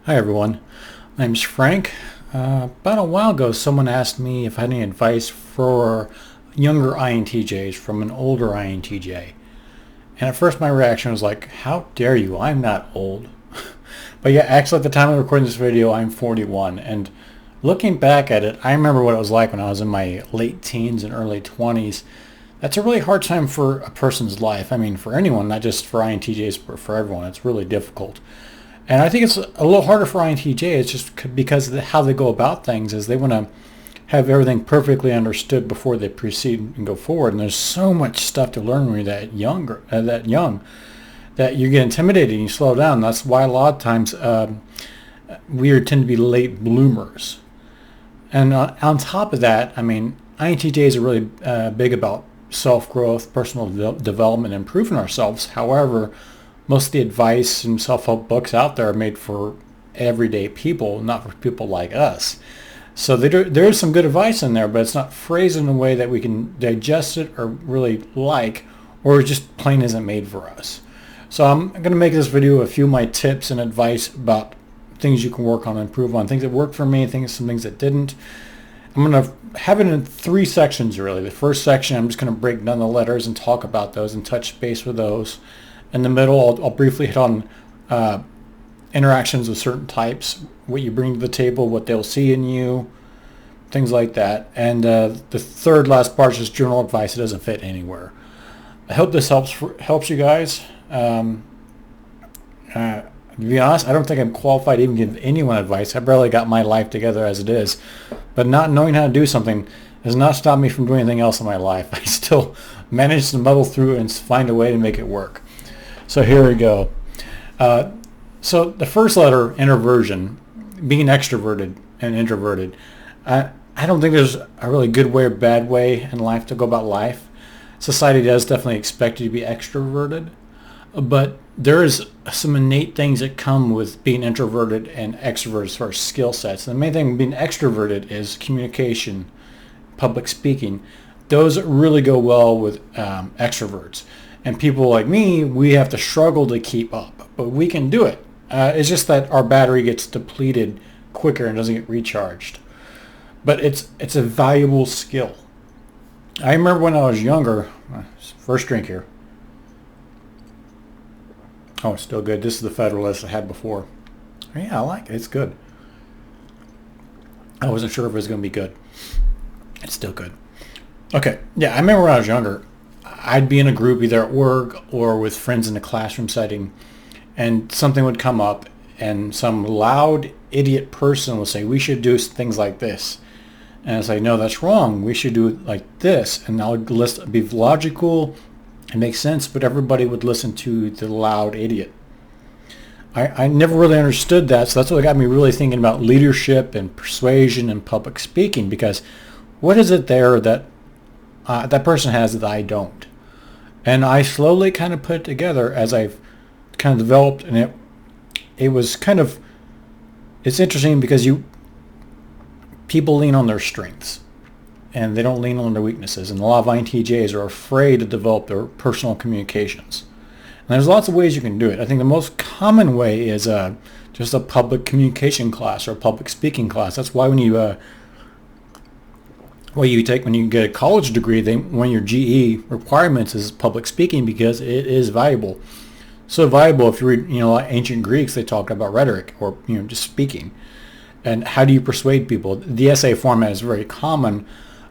Hi everyone, my name's Frank. About a while ago someone asked me if I had any advice for younger INTJs from an older INTJ. And at first my reaction was like, how dare you, I'm not old. But yeah, actually at the time of recording this video I'm 41, and looking back at it, I remember what it was like when I was in my late teens and early 20s. That's a really hard time for a person's life. I mean, for anyone, not just for INTJs, but for everyone. It's really difficult. And I think it's a little harder for INTJs just because of how they go about things is they want to have everything perfectly understood before they proceed and go forward. And there's so much stuff to learn when you're that young, that you get intimidated and you slow down. That's why a lot of times we tend to be late bloomers. And on top of that, I mean, INTJs are really big about self-growth, personal development, and improving ourselves. However, most of the advice and self-help books out there are made for everyday people, not for people like us. So there is some good advice in there, but it's not phrased in a way that we can digest it or really like, or it just plain isn't made for us. So I'm going to make this video a few of my tips and advice about things you can work on and improve on, things that worked for me, some things that didn't. I'm going to have it in three sections really. The first section, I'm just going to break down the letters and talk about those and touch base with those. In the middle, I'll briefly hit on interactions with certain types, what you bring to the table, what they'll see in you, things like that. And the third last part is just general advice. It doesn't fit anywhere. I hope this helps you guys. To be honest, I don't think I'm qualified to even give anyone advice. I barely got my life together as it is. But not knowing how to do something has not stopped me from doing anything else in my life. I still manage to muddle through and find a way to make it work. So here we go. So the first letter, introversion, being extroverted and introverted. I don't think there's a really good way or bad way in life to go about life. Society does definitely expect you to be extroverted, but there is some innate things that come with being introverted and extroverted as far as skill sets. The main thing being extroverted is communication, public speaking. Those really go well with extroverts. And people like me, we have to struggle to keep up, but we can do it. It's just that our battery gets depleted quicker and doesn't get recharged. But it's a valuable skill. I remember when I was younger, first drink here. Oh, it's still good. This is the Federalist I had before. Yeah, I like it. It's good. I wasn't sure if it was going to be good. It's still good. Okay. Yeah, I remember when I was younger, I'd be in a group either at work or with friends in a classroom setting, and something would come up and some loud idiot person would say, we should do things like this. And I'd say, no, that's wrong. We should do it like this. And I would be logical and make sense, but everybody would listen to the loud idiot. I never really understood that, so that's what got me really thinking about leadership and persuasion and public speaking, because what is it there that that person has that I don't? And I slowly kind of put it together as I've kind of developed, and it was kind of, it's interesting because people lean on their strengths and they don't lean on their weaknesses, and a lot of INTJs are afraid to develop their personal communications. And there's lots of ways you can do it. I think the most common way is just a public communication class or a public speaking class. That's why when you get a college degree, one of your GE requirements is public speaking, because it is valuable. So valuable, if you read, like ancient Greeks, they talk about rhetoric or, just speaking. And how do you persuade people? The essay format is very common,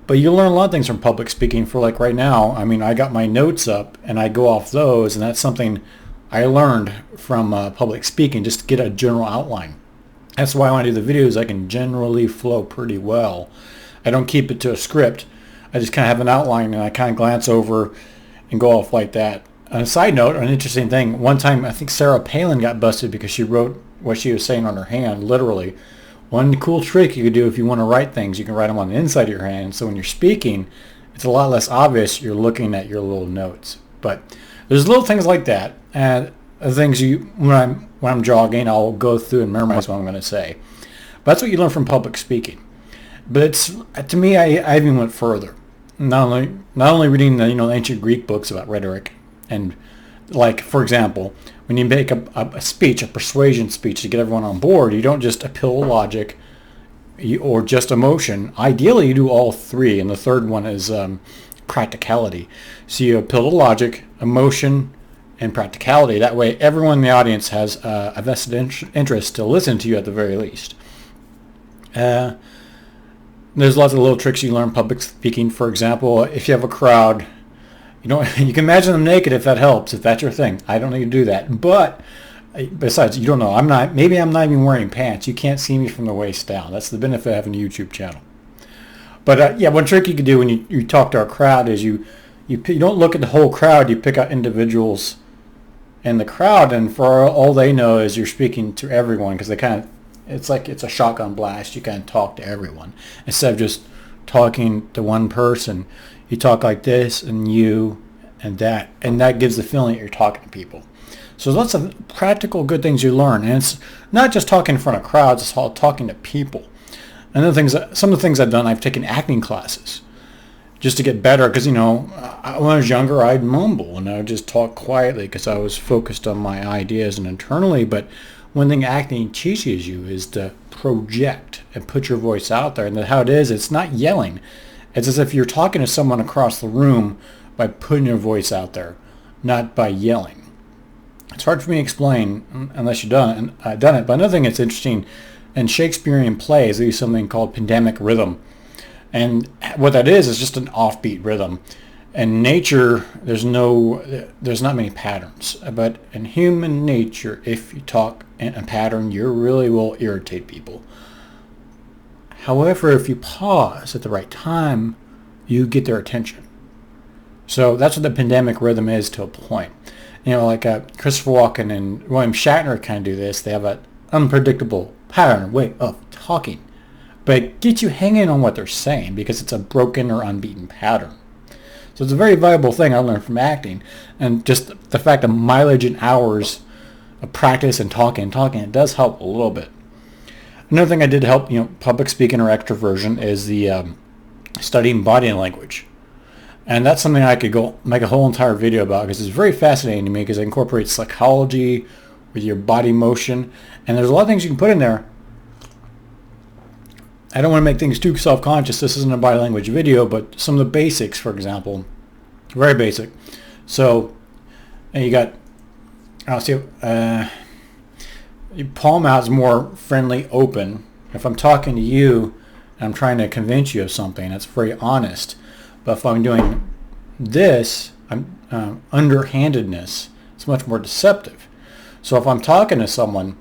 but you learn a lot of things from public speaking. For like right now, I mean, I got my notes up and I go off those, and that's something I learned from public speaking, just to get a general outline. That's why when I do the videos, I can generally flow pretty well. I don't keep it to a script. I just kind of have an outline and I kind of glance over and go off like that. On a side note, an interesting thing, one time I think Sarah Palin got busted because she wrote what she was saying on her hand, literally. One cool trick you could do if you want to write things, you can write them on the inside of your hand, so when you're speaking, it's a lot less obvious you're looking at your little notes. But there's little things like that, and things when I'm jogging, I'll go through and memorize what I'm going to say. But that's what you learn from public speaking. But to me, I even went further. Not only reading the ancient Greek books about rhetoric, and like, for example, when you make a speech, a persuasion speech to get everyone on board, you don't just appeal to logic or just emotion. Ideally, you do all three, and the third one is practicality. So you appeal to logic, emotion, and practicality. That way, everyone in the audience has a vested interest to listen to you at the very least. There's lots of little tricks you learn public speaking. For example, if you have a crowd, you can imagine them naked if that helps, if that's your thing. I don't need to do that. But besides, you don't know. Maybe I'm not even wearing pants. You can't see me from the waist down. That's the benefit of having a YouTube channel. But one trick you can do when you talk to our crowd is you don't look at the whole crowd. You pick out individuals in the crowd, and for all they know is you're speaking to everyone, because it's like it's a shotgun blast. You kind of talk to everyone instead of just talking to one person. You talk like this, and you, and that gives the feeling that you're talking to people. So there's lots of practical good things you learn, and it's not just talking in front of crowds, it's all talking to people. And some of the things I've done, I've taken acting classes just to get better, because when I was younger, I'd mumble and I would just talk quietly because I was focused on my ideas and internally. But one thing acting teaches you is to project and put your voice out there. And how it is, it's not yelling. It's as if you're talking to someone across the room by putting your voice out there, not by yelling. It's hard for me to explain unless you've done it. But another thing that's interesting, in Shakespearean plays, they use something called pandemic rhythm. And what that is just an offbeat rhythm. In nature, there's not many patterns. But in human nature, if you talk in a pattern, you really will irritate people. However, if you pause at the right time, you get their attention. So that's what the pandemic rhythm is to a point. Like Christopher Walken and William Shatner kind of do this. They have an unpredictable way of talking, but it gets you hanging on what they're saying because it's a broken or unbeaten pattern. So it's a very valuable thing I learned from acting, and just the fact of mileage and hours of practice and talking, it does help a little bit. Another thing I did help, public speaking or extroversion is the studying body language. And that's something I could go make a whole entire video about, because it's very fascinating to me, because it incorporates psychology with your body motion. And there's a lot of things you can put in there. I don't want to make things too self-conscious. This isn't a body language video, but some of the basics, for example, very basic. So you got, your palm out is more friendly, open. If I'm talking to you and I'm trying to convince you of something, that's very honest. But if I'm doing this, underhandedness, it's much more deceptive. So if I'm talking to someone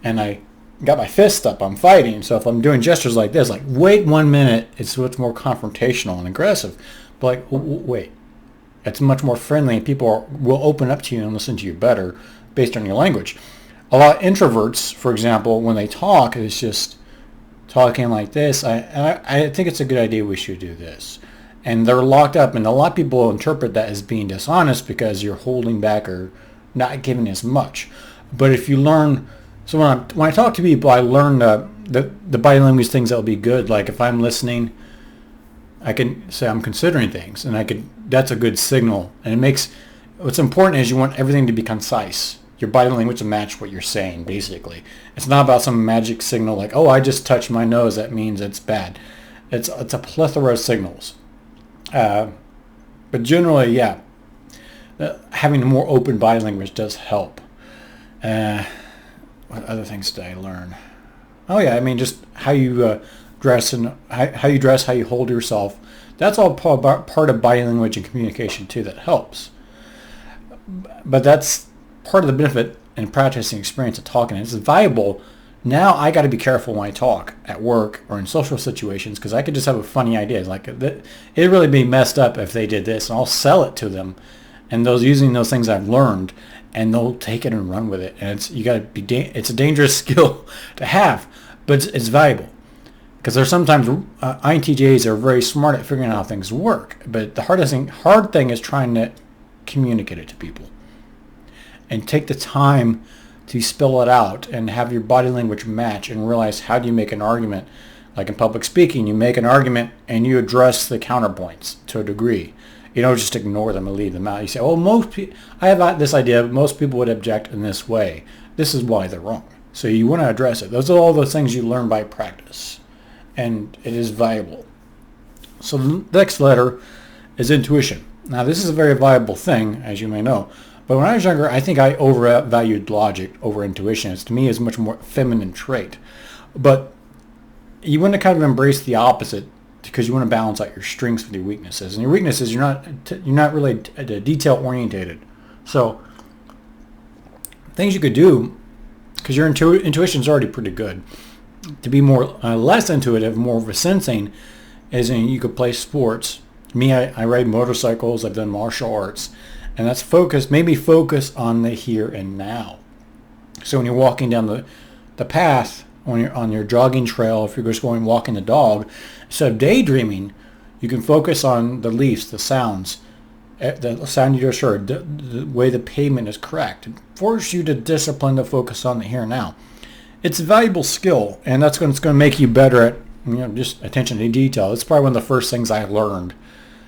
and I got my fist up, I'm fighting. So if I'm doing gestures like this, like wait 1 minute, it's much more confrontational and aggressive. But like wait, it's much more friendly, and people will open up to you and listen to you better based on your language. A lot of introverts, for example, when they talk, it's just talking like this. I think it's a good idea, we should do this. And they're locked up, and a lot of people interpret that as being dishonest because you're holding back or not giving as much. But if you learn, so when I talk to people, I learn the body language things that will be good. Like if I'm listening, I can say I'm considering things, and that's a good signal. And what's important is you want everything to be concise. Your body language to match what you're saying, basically. It's not about some magic signal like, oh, I just touched my nose, that means it's bad. It's a plethora of signals. But generally, yeah, having a more open body language does help. What other things did I learn? Oh yeah, just how you dress and how you dress, how you hold yourself. That's all part of body language and communication too. That helps. But that's part of the benefit and practicing experience of talking. It's valuable. Now I got to be careful when I talk at work or in social situations, because I could just have a funny idea. Like it'd really be messed up if they did this, and I'll sell it to them, and using those things I've learned, and they'll take it and run with it. And it's a dangerous skill to have, but it's valuable, because there's sometimes INTJs are very smart at figuring out how things work, but the hard thing is trying to communicate it to people and take the time to spell it out and have your body language match and realize how do you make an argument. Like in public speaking, you make an argument and you address the counterpoints to a degree. You don't just ignore them and leave them out. You say, "Oh, I have this idea. Most people would object in this way. This is why they're wrong." So you want to address it. Those are all the things you learn by practice, and it is valuable. So the next letter is intuition. Now, this is a very valuable thing, as you may know. But when I was younger, I think I overvalued logic over intuition. It's, to me, is a much more feminine trait. But you want to kind of embrace the opposite, because you want to balance out your strengths with your weaknesses. And your weaknesses, you're not really detail orientated. So things you could do, because your intuition is already pretty good, to be more less intuitive, more of a sensing, is you could play sports. Me, I ride motorcycles. I've done martial arts, and that's maybe focus on the here and now. So when you're walking down the path, when you're on your jogging trail, if you're just going walking the dog, instead of daydreaming, you can focus on the leaves, the sounds, the sound you just heard, the way the pavement is correct. It forces you to discipline to focus on the here and now. It's a valuable skill, and that's going to make you better at just attention to detail. It's probably one of the first things I learned,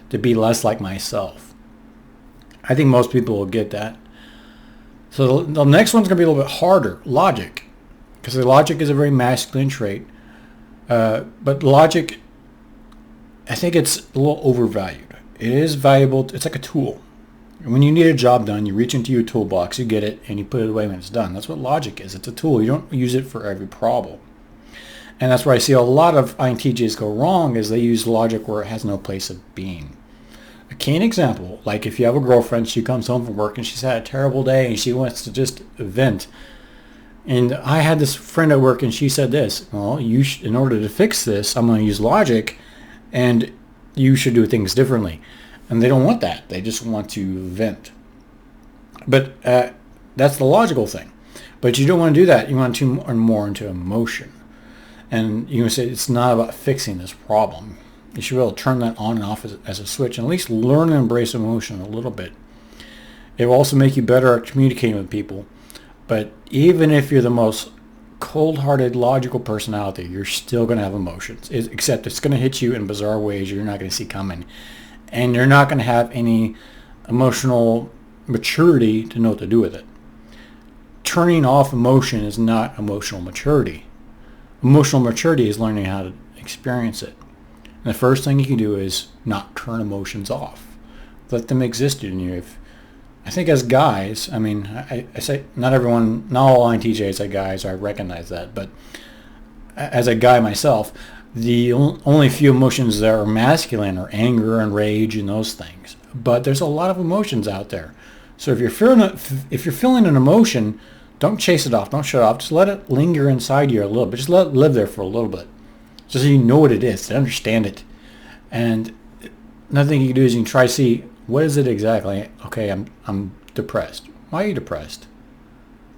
to be less like myself. I think most people will get that. So the next one's going to be a little bit harder, logic. Because the logic is a very masculine trait. But logic, I think it's a little overvalued. It is valuable. It's like a tool. When you need a job done, you reach into your toolbox, you get it, and you put it away when it's done. That's what logic is. It's a tool. You don't use it for every problem. And that's where I see a lot of INTJs go wrong, is they use logic where it has no place of being. A keen example, like if you have a girlfriend, she comes home from work and she's had a terrible day and she wants to just vent. And I had this friend at work and she said this, well, in order to fix this, I'm going to use logic and you should do things differently. And they don't want that. They just want to vent. But that's the logical thing. But you don't want to do that. You want to turn more into emotion. And you can say it's not about fixing this problem. You should be able to turn that on and off as a switch and at least learn and embrace emotion a little bit. It will also make you better at communicating with people. But even if you're the most cold-hearted, logical personality, you're still going to have emotions. Except it's going to hit you in bizarre ways you're not going to see coming. And you're not going to have any emotional maturity to know what to do with it. Turning off emotion is not emotional maturity. Emotional maturity is learning how to experience it. And the first thing you can do is not turn emotions off. Let them exist in you. I think as guys, I say not all INTJs are guys, I recognize that, but as a guy myself, the only few emotions that are masculine are anger and rage and those things. But there's a lot of emotions out there. So if you're feeling an emotion, don't chase it off, don't shut it off. Just let it linger inside you a little bit. Just let it live there for a little bit, just so you know what it is, to understand it. And another thing you can do is you can try to see, what is it exactly? Okay, I'm depressed. Why are you depressed?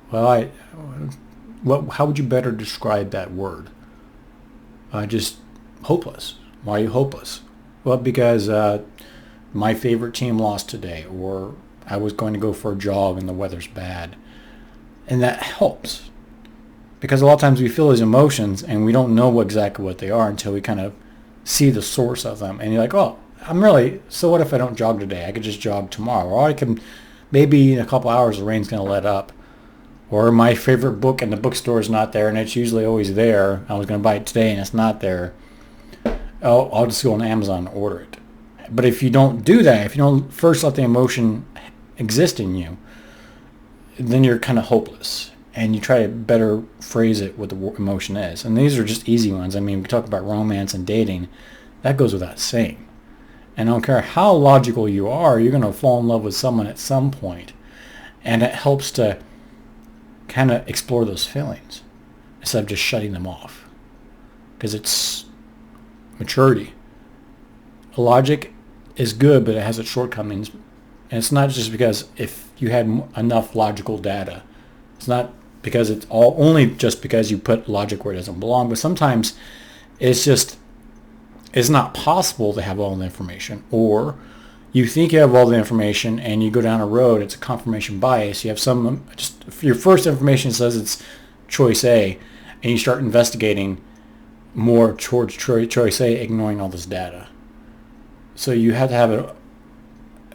Well, how would you better describe that word? Just hopeless. Why are you hopeless? Well, because my favorite team lost today, or I was going to go for a jog and the weather's bad. And that helps. Because a lot of times we feel these emotions and we don't know exactly what they are until we kind of see the source of them. And you're like, oh, so what if I don't jog today? I could just jog tomorrow. Or I can, maybe in a couple hours the rain's going to let up. Or my favorite book in the bookstore is not there and it's usually always there. I was going to buy it today and it's not there. I'll just go on Amazon and order it. But if you don't do that, if you don't first let the emotion exist in you, then you're kind of hopeless. And you try to better phrase it what the emotion is. And these are just easy ones. We talk about romance and dating. That goes without saying. And I don't care how logical you are, you're going to fall in love with someone at some point. And it helps to kind of explore those feelings instead of just shutting them off. Because it's maturity. Logic is good, but it has its shortcomings. And it's not just because if you had enough logical data. It's not because it's only just because you put logic where it doesn't belong. But sometimes it's not possible to have all the information. Or you think you have all the information and you go down a road, it's a confirmation bias. You have your first information says it's choice A, and you start investigating more towards choice A, ignoring all this data. So you have to have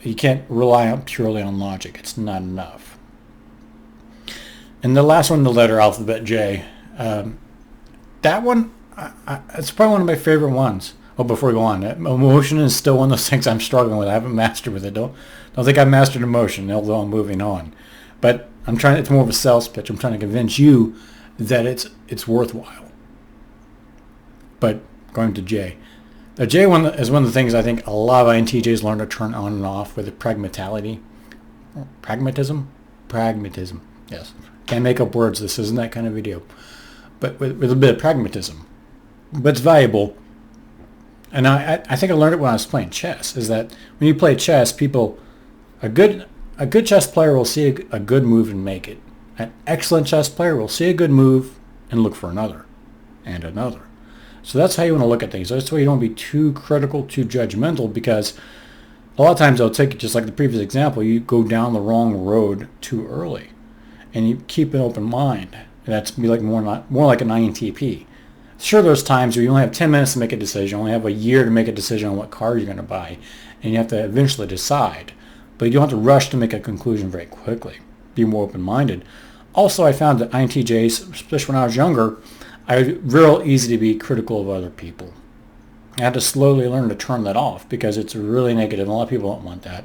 You can't rely on purely on logic. It's not enough. And the last one, the letter alphabet J. That one, it's probably one of my favorite ones. Oh, before we go on, emotion is still one of those things I'm struggling with. I haven't mastered with it. Don't think I've mastered emotion, although I'm moving on. But I'm trying. It's more of a sales pitch. I'm trying to convince you that it's worthwhile. But going to J. The J one is one of the things I think a lot of INTJs learn to turn on and off with the pragmatism. Yes. Can't make up words. This isn't that kind of video. But with a bit of pragmatism. But it's valuable. And I think I learned it when I was playing chess, is that when you play chess, a good chess player will see a good move and make it. An excellent chess player will see a good move and look for another and another. So that's how you want to look at things. That's why you don't be too critical, too judgmental, because a lot of times they'll take it, just like the previous example, you go down the wrong road too early. And you keep an open mind. That's be like more like an INTP. Sure, there's times where you only have 10 minutes to make a decision, you only have a year to make a decision on what car you're going to buy, and you have to eventually decide. But you don't have to rush to make a conclusion very quickly. Be more open-minded. Also, I found that INTJs, especially when I was younger, I was real easy to be critical of other people. I had to slowly learn to turn that off because it's really negative. A lot of people don't want that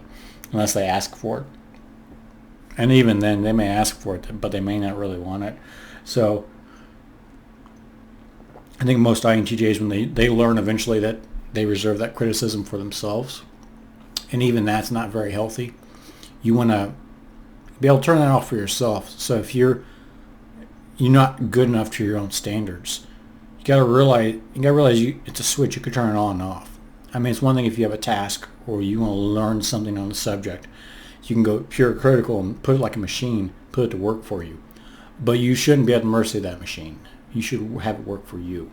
unless they ask for it. And even then, they may ask for it, but they may not really want it. So I think most INTJs, when they learn eventually that they reserve that criticism for themselves, and even that's not very healthy. You want to be able to turn that off for yourself. So if you're not good enough to your own standards, you gotta realize it's a switch. You could turn it on and off. I mean, it's one thing if you have a task or you want to learn something on the subject, you can go pure critical and put it like a machine, put it to work for you. But you shouldn't be at the mercy of that machine. You should have it work for you.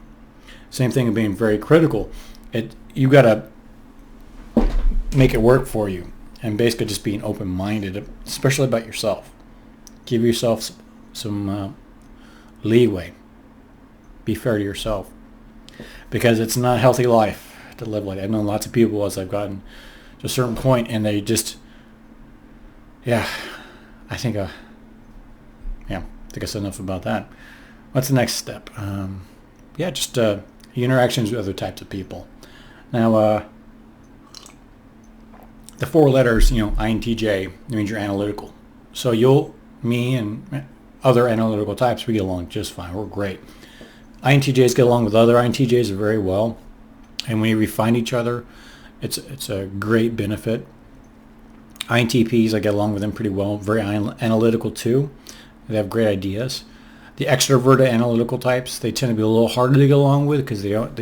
Same thing of being very critical. You gotta make it work for you, and basically just being open-minded, especially about yourself. Give yourself some leeway. Be fair to yourself, because it's not a healthy life to live like that. I've known lots of people as I've gotten to a certain point, and they just, I think that's enough about that. What's the next step? Just interactions with other types of people. Now, the four letters, INTJ, means you're analytical. So me and other analytical types, we get along just fine. We're great. INTJs get along with other INTJs very well, and when we find each other, it's a great benefit. INTPs, I get along with them pretty well. Very analytical too. They have great ideas. The extroverted analytical types, they tend to be a little harder to get along with because they don't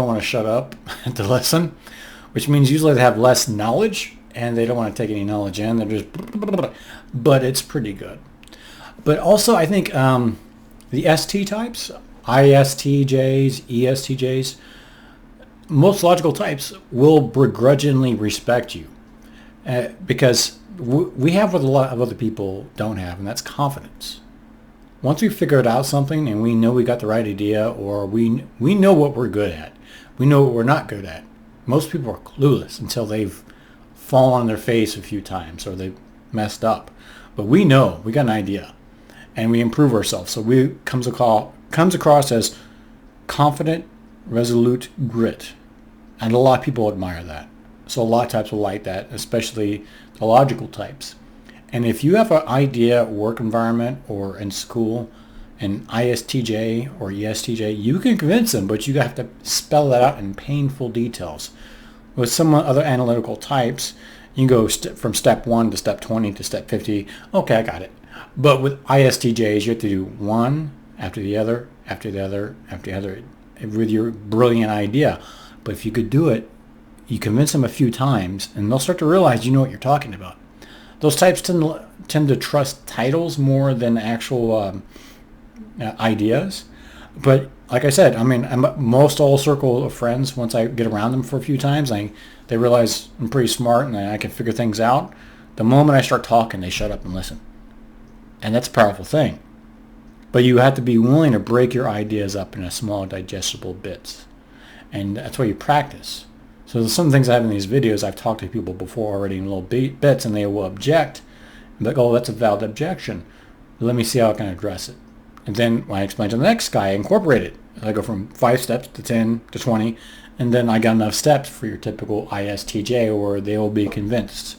want to shut up to listen, which means usually they have less knowledge and they don't want to take any knowledge in. They're just, but it's pretty good. But also, I think the ST types, ISTJs, ESTJs, most logical types will begrudgingly respect you because we have what a lot of other people don't have, and that's confidence. Once we figured out something and we know we got the right idea, or we know what we're good at, we know what we're not good at. Most people are clueless until they've fallen on their face a few times or they've messed up. But we know, we got an idea, and we improve ourselves. So we comes across as confident, resolute grit. And a lot of people admire that. So a lot of types will like that, especially the logical types. And if you have an idea at work environment or in school, an ISTJ or ESTJ, you can convince them, but you have to spell that out in painful details. With some other analytical types, you can go from step 1 to step 20 to step 50. Okay, I got it. But with ISTJs, you have to do one after the other, after the other, after the other, with your brilliant idea. But if you could do it, you convince them a few times, and they'll start to realize you know what you're talking about. Those types tend to trust titles more than actual ideas. But like I said, I mean, most all circle of friends, once I get around them for a few times, they realize I'm pretty smart and I can figure things out. The moment I start talking, they shut up and listen. And that's a powerful thing. But you have to be willing to break your ideas up into small digestible bits. And that's why you practice. So some things I have in these videos, I've talked to people before already in little bits, and they will object. I'm like, oh, that's a valid objection. Let me see how I can address it. And then when I explain to the next guy, I incorporate it. I go from 5 steps to 10 to 20, and then I got enough steps for your typical ISTJ, where they will be convinced.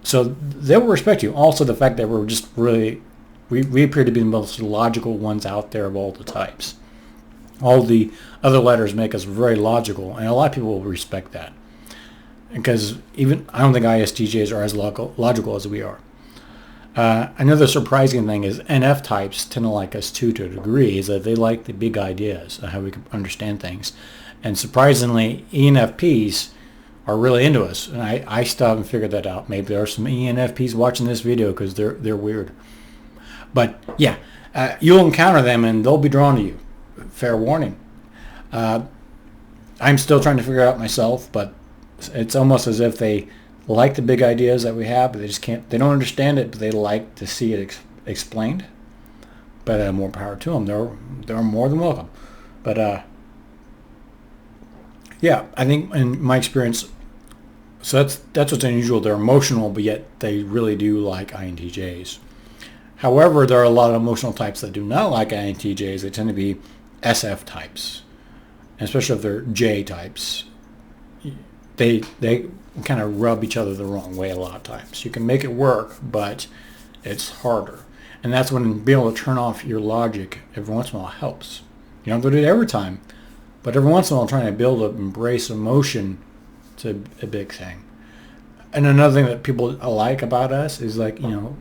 So they will respect you. Also, the fact that we're just really, we appear to be the most logical ones out there of all the types. All the other letters make us very logical, and a lot of people will respect that. Because even, I don't think ISTJs are as logical as we are. Another surprising thing is NF types tend to like us too, to a degree, is that they like the big ideas of how we can understand things. And surprisingly, ENFPs are really into us. And I still haven't figured that out. Maybe there are some ENFPs watching this video because they're weird. But yeah, you'll encounter them and they'll be drawn to you. Fair warning. I'm still trying to figure it out myself, but it's almost as if they like the big ideas that we have, but they just can't, they don't understand it, but they like to see it explained. But more power to them. They're more than welcome. But yeah, I think in my experience, so that's what's unusual. They're emotional, but yet they really do like INTJs. However, there are a lot of emotional types that do not like INTJs. They tend to be SF types, and especially if they're J types. They kind of rub each other the wrong way a lot of times. You can make it work, but it's harder. And that's when being able to turn off your logic every once in a while helps. You don't have to do it every time, but every once in a while trying to build up, embrace emotion to a big thing. And another thing that people like about us is, like, you know,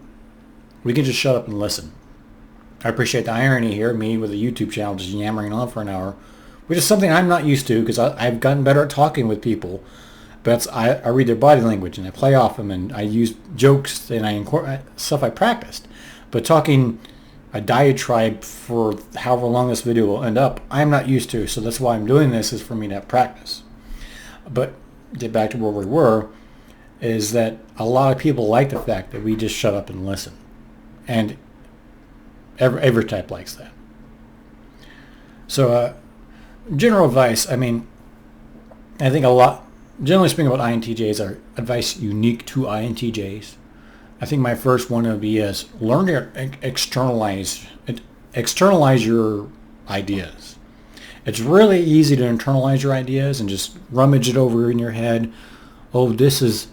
we can just shut up and listen. I appreciate the irony here, me with a YouTube channel just yammering on for an hour, which is something I'm not used to because I've gotten better at talking with people. But I read their body language and I play off them and I use jokes and I incorporate stuff I practiced. But talking a diatribe for however long this video will end up, I'm not used to. So that's why I'm doing this, is for me to have practice. But get back to where we were, is that a lot of people like the fact that we just shut up and listen. And every type likes that. So general advice, I mean, I think generally speaking about INTJs, are advice unique to INTJs. I think my first one would be is learn to externalize your ideas. It's really easy to internalize your ideas and just rummage it over in your head. Oh, this is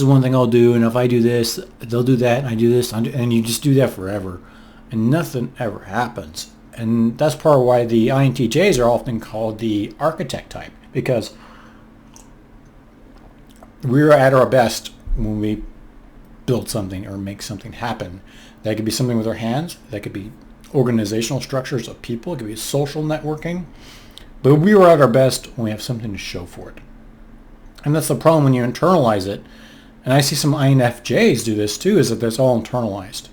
one thing I'll do, and if I do this, they'll do that, and I do this, and you just do that forever, and nothing ever happens. And that's part of why the INTJs are often called the architect type, because we're at our best when we build something or make something happen. That could be something with our hands. That could be organizational structures of people. It could be social networking. But we are at our best when we have something to show for it. And that's the problem when you internalize it. And I see some INFJs do this too, is that that's all internalized.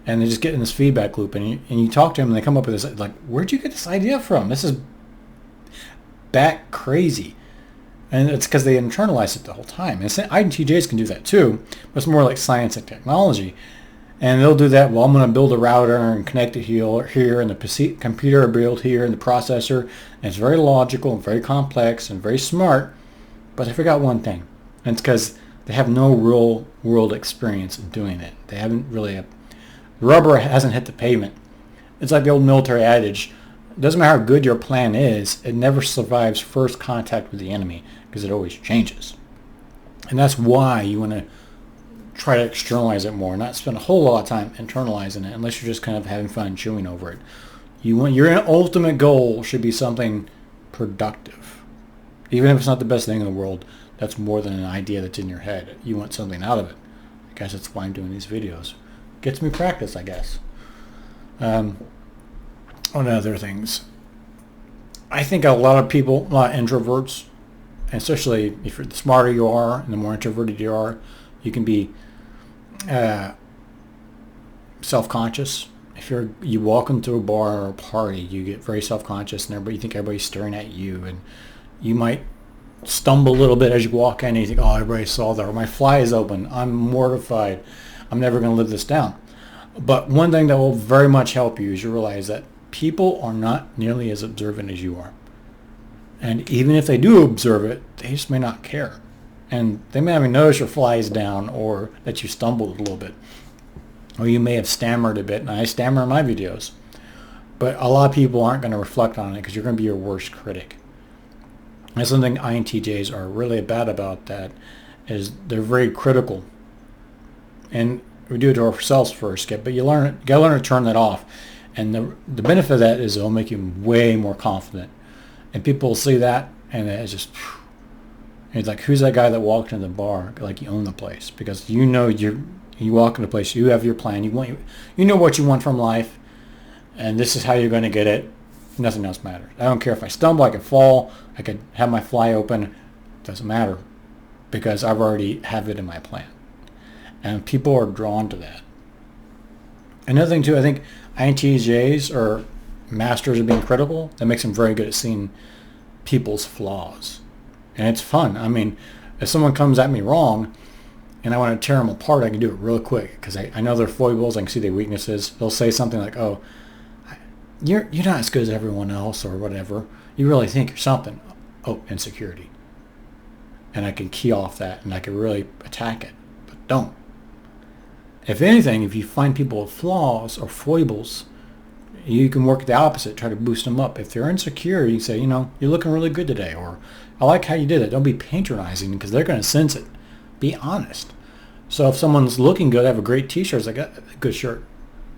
And they just get in this feedback loop. And you talk to them and they come up with this, like, where'd you get this idea from? This is bat crazy. And it's because they internalize it the whole time. And INTJs can do that too, but it's more like science and technology. And they'll do that, well, I'm going to build a router and connect it here, and the computer built here, and the processor. And it's very logical and very complex and very smart. But I forgot one thing. And it's because they have no real world experience in doing it. They haven't really, the rubber hasn't hit the pavement. It's like the old military adage, it doesn't matter how good your plan is, it never survives first contact with the enemy, because it always changes. And that's why you want to try to externalize it more, not spend a whole lot of time internalizing it, unless you're just kind of having fun chewing over it. Your ultimate goal should be something productive. Even if it's not the best thing in the world, that's more than an idea that's in your head. You want something out of it. I guess that's why I'm doing these videos. Gets me practice, I guess. On other things, I think a lot of introverts, especially if the smarter you are and the more introverted you are, you can be self-conscious. If you walk into a bar or a party, you get very self-conscious, and you think everybody's staring at you, and you might stumble a little bit as you walk in, and you think, oh, everybody saw that, or my fly is open, I'm mortified, I'm never going to live this down. But one thing that will very much help you is you realize that people are not nearly as observant as you are. And even if they do observe it, they just may not care. And they may not even notice your flies down or that you stumbled a little bit. Or you may have stammered a bit, and I stammer in my videos. But a lot of people aren't going to reflect on it because you're going to be your worst critic. That's something INTJs are really bad about, that is they're very critical. And we do it to ourselves first, but you gotta learn to turn that off. And the benefit of that is it'll make you way more confident. And people will see that, and it's just, it's like, who's that guy that walked into the bar like you own the place? Because you know you walk into the place, you have your plan, you know what you want from life, and this is how you're going to get it. Nothing else matters. I don't care if I stumble, I could fall, I could have my fly open. Doesn't matter, because I've already have it in my plan. And people are drawn to that. Another thing too, I think INTJs are masters of being critical. That makes them very good at seeing people's flaws. And it's fun. I mean, if someone comes at me wrong and I want to tear them apart, I can do it real quick because I know their foibles, I can see their weaknesses. They'll say something like, oh, you're not as good as everyone else or whatever. You really think you're something. Oh, insecurity. And I can key off that and I can really attack it. But don't. If anything, if you find people with flaws or foibles, you can work the opposite, try to boost them up. If they're insecure, you say, you're looking really good today, or I like how you did it. Don't be patronizing because they're going to sense it. Be honest. So if someone's looking good, have a great t-shirt, it's like a good shirt.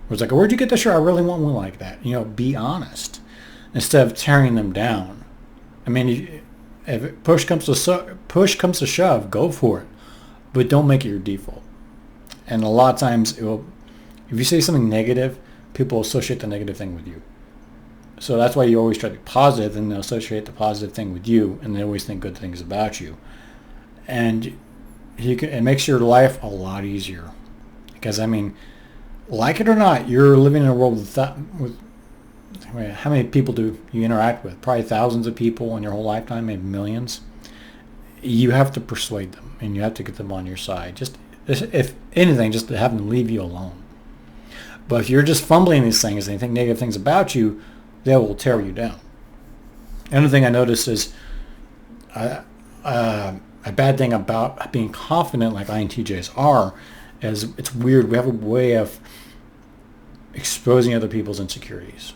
Or it's like, where'd you get the shirt? I really want one like that. Be honest instead of tearing them down. I mean, if push comes to shove, go for it, but don't make it your default. And a lot of times, if you say something negative, people associate the negative thing with you. So that's why you always try to be positive, and they'll associate the positive thing with you, and they always think good things about you. And it makes your life a lot easier. Because, like it or not, you're living in a world with how many people do you interact with? Probably thousands of people in your whole lifetime, maybe millions. You have to persuade them, and you have to get them on your side. Just, if anything, just to have them leave you alone. But if you're just fumbling these things and they think negative things about you, they will tear you down. Another thing I noticed is a bad thing about being confident like INTJs are is it's weird. We have a way of exposing other people's insecurities.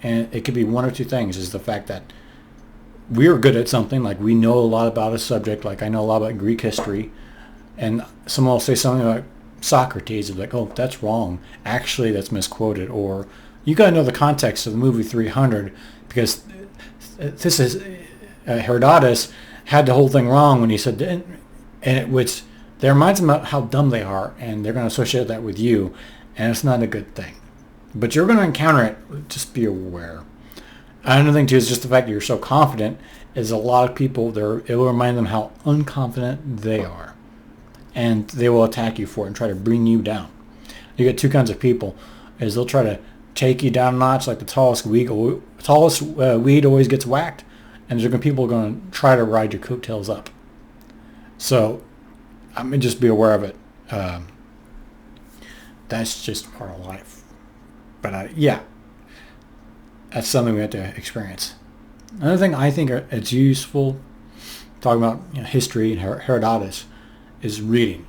And it could be one or two things. Is the fact that we're good at something, like we know a lot about a subject, like I know a lot about Greek history, and someone will say something like Socrates, and like, oh, that's wrong. Actually, that's misquoted. Or you got to know the context of the movie 300, because this is Herodotus had the whole thing wrong when he said, that reminds them of how dumb they are, and they're going to associate that with you, and it's not a good thing. But you're going to encounter it. Just be aware. Another thing too is just the fact that you're so confident. Is a lot of people it will remind them how unconfident they are, and they will attack you for it and try to bring you down. You get two kinds of people. Is they'll try to take you down a notch, like the tallest weed always gets whacked, and there's people going to try to ride your coattails up. So, just be aware of it. That's just part of life. But yeah, that's something we have to experience. Another thing I think it's useful, talking about history and Herodotus, is reading.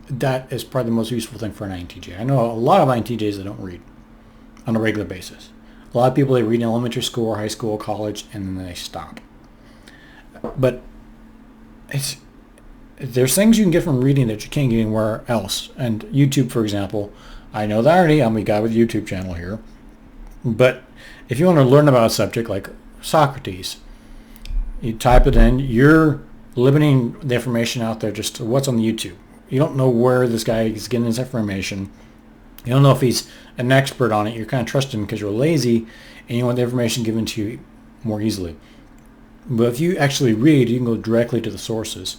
That is probably the most useful thing for an INTJ. I know a lot of INTJs that don't read on a regular basis. A lot of people, they read in elementary school or high school or college, and then they stop. But there's things you can get from reading that you can't get anywhere else. And YouTube, for example, I know that already. I'm a guy with a YouTube channel here. But if you want to learn about a subject like Socrates, you type it in. You're limiting the information out there just to what's on the YouTube. You don't know where this guy is getting his information. You don't know if he's an expert on it. You're kind of trusting him because you're lazy and you want the information given to you more easily. But if you actually read, you can go directly to the sources.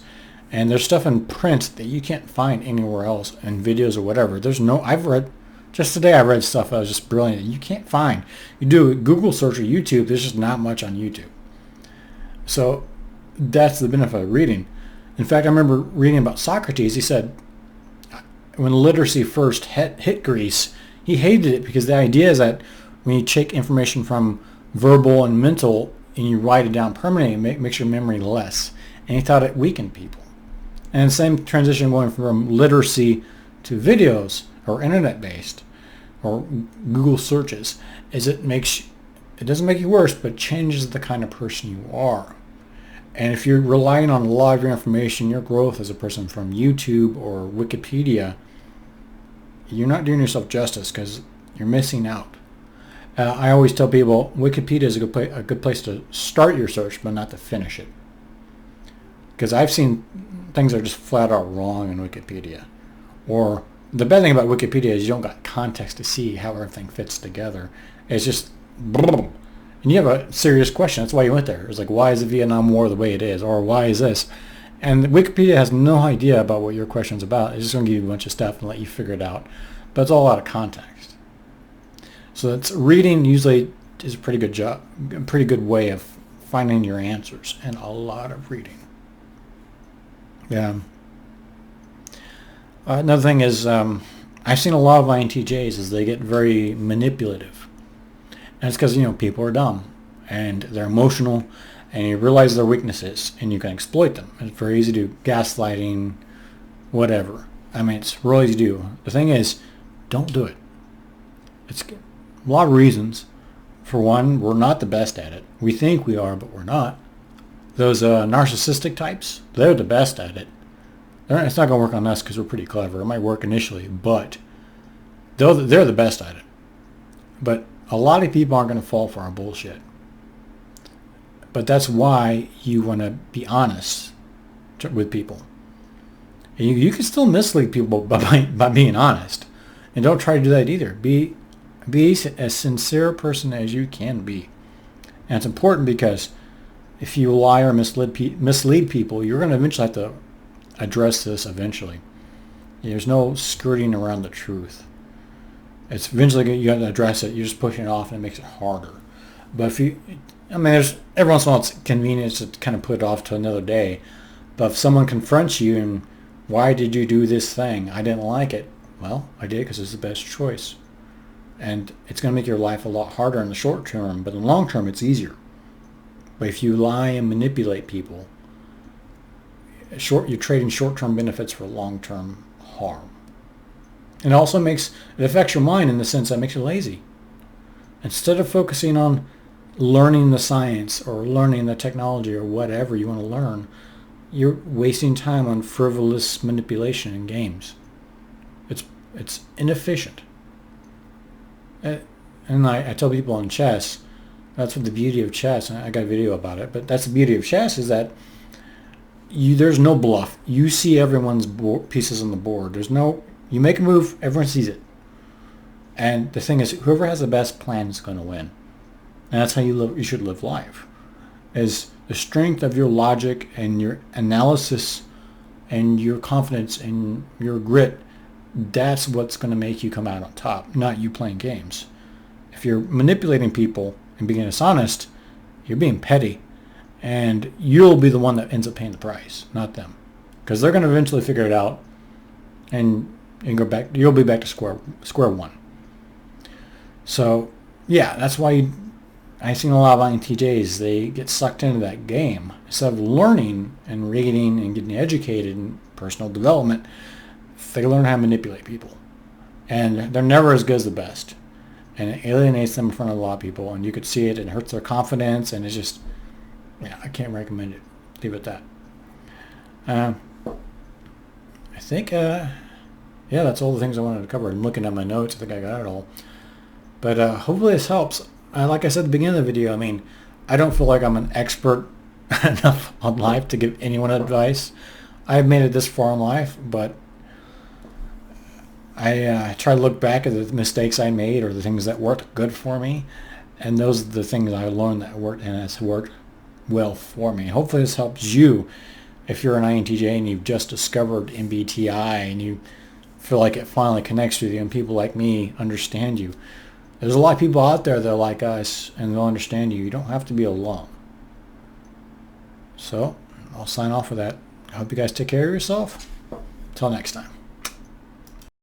And there's stuff in print that you can't find anywhere else, in videos or whatever. Just today I read stuff that was just brilliant. You can't find. You do a Google search or YouTube, there's just not much on YouTube. So that's the benefit of reading. In fact, I remember reading about Socrates. He said when literacy first hit Greece, he hated it because the idea is that when you take information from verbal and mental, and you write it down permanently, it makes your memory less. And he thought it weakened people. And the same transition going from literacy to videos or internet-based or Google searches is it doesn't make you worse, but changes the kind of person you are. And if you're relying on a lot of your information, your growth as a person from YouTube or Wikipedia, you're not doing yourself justice because you're missing out. I always tell people Wikipedia is a good place to start your search, but not to finish it. Because I've seen things that are just flat out wrong in Wikipedia. Or the bad thing about Wikipedia is you don't got context to see how everything fits together. It's just boom. And you have a serious question. That's why you went there. It's like, why is the Vietnam War the way it is? Or why is this? And Wikipedia has no idea about what your question's about. It's just going to give you a bunch of stuff and let you figure it out. But it's all out of context. So that's reading usually is a pretty good way of finding your answers, and a lot of reading. Yeah. Another thing is I've seen a lot of INTJs is they get very manipulative. And it's because, people are dumb and they're emotional and you realize their weaknesses and you can exploit them. It's very easy to do gaslighting, whatever. I mean, it's real easy to do. The thing is, don't do it. It's a lot of reasons. For one, we're not the best at it. We think we are, but we're not. Those narcissistic types, they're the best at it. It's not going to work on us because we're pretty clever. It might work initially, but they're the best at it. But a lot of people aren't going to fall for our bullshit. But that's why you want to be honest with people. And you can still mislead people by being honest. And don't try to do that either. Be as sincere a person as you can be. And it's important because if you lie or mislead people, you're going to eventually have to address this eventually. There's no skirting around the truth. It's eventually you have to address it. You're just pushing it off and it makes it harder. But there's every once in a while it's convenient to kind of put it off to another day. But if someone confronts you and why did you do this thing? I didn't like it. Well, I did because it's the best choice. And it's going to make your life a lot harder in the short term, but in the long term it's easier. But if you lie and manipulate people, you're trading short-term benefits for long-term harm. And it affects your mind in the sense that it makes you lazy. Instead of focusing on learning the science or learning the technology or whatever you want to learn, you're wasting time on frivolous manipulation in games. It's inefficient. And I tell people on chess, that's what the beauty of chess, and I got a video about it, but that's the beauty of chess is that there's no bluff. You see everyone's pieces on the board. You make a move, everyone sees it. And the thing is, whoever has the best plan is going to win. And that's how you should live life. Is the strength of your logic and your analysis and your confidence and your grit, that's what's going to make you come out on top, not you playing games. If you're manipulating people and being dishonest, you're being petty. And you'll be the one that ends up paying the price, not them. Because they're going to eventually figure it out and you'll be back to square one. So, yeah, that's why I've seen a lot of INTJs, they get sucked into that game. Instead of learning and reading and getting educated in personal development, they learn how to manipulate people. And they're never as good as the best. And it alienates them in front of a lot of people. And you could see it, and it hurts their confidence, and it's just, I can't recommend it. Leave it at that. I think, that's all the things I wanted to cover. I'm looking at my notes. I think I got it all. But hopefully this helps. Like I said at the beginning of the video, I don't feel like I'm an expert enough on life to give anyone advice. I've made it this far in life, but I try to look back at the mistakes I made or the things that worked good for me, and those are the things I learned that worked and has worked well for me. Hopefully this helps you if you're an INTJ and you've just discovered MBTI and you feel like it finally connects with you and people like me understand you. There's a lot of people out there that are like us and they'll understand you. You don't have to be alone. So I'll sign off with that. I hope you guys take care of yourself. Until next time.